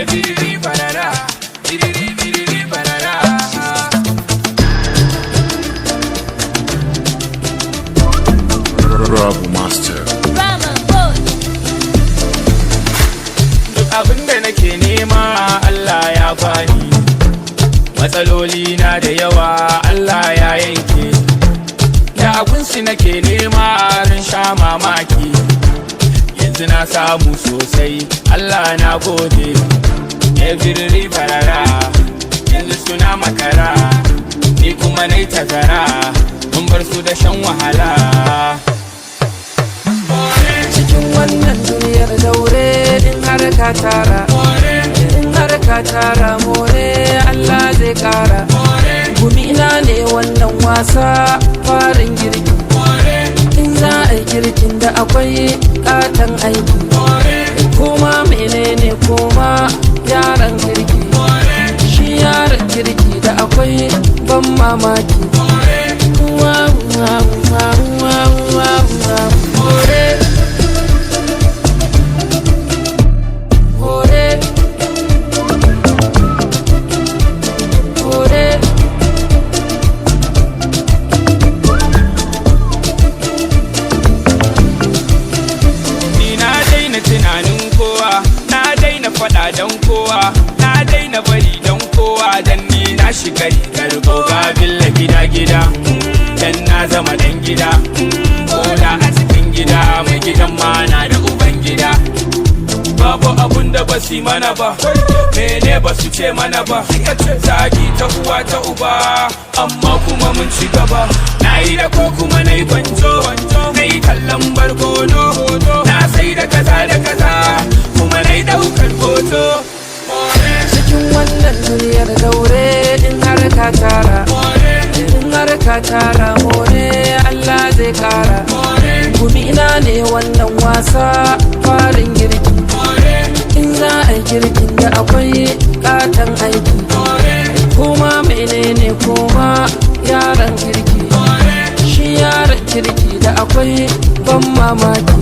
Biriri barara, biriri barara. Rabu Master. Duk abinda nake nema Allah ya bani, matsaloli na da yawa Allah ya yanke. Da abinsu nake nema ran sha mamaki, yanzu na samu sosai Allah na gode. Biriri barara, yanzu suna makara, ni kuma nai tazara, mun bar su da shan wahala. Cikin wannan duniyar daure in har ka tara, in har ka tara more Allah zai kara. Gumina ne wannan wasa farin girki, in za a yi girkin da akwai katon aiki. Koma menene koma yaran kirki, shi yaran kirki da akwai ban mamaki. Tunanin kowa na daina faɗa don kowa, na daina bari don kowa, dan ni na shiga rigar goga billa gida dan na zama dan gida. Koda a cikin gida mai gidan ma na da uban gida. Babu abun da ba su mana ba, mene ba su ce mana ba. Zagi ta uwa ta uba, amma kuma mun ci gaba. Na yi da ko kuma na yi banjo, na yi kallon barkono, na sai da kaza da kaza, kuma na yi daukar hoto. Cikin wannan duniyar daure in har ka tara, in har ka tara more Allah zai kara. Gumina ne wannan wasa farin girki, in za a yi girkin da akwai katon aiki. Koma menene koma yaran kirki, shi yaran kirki da akwai ban mamaki.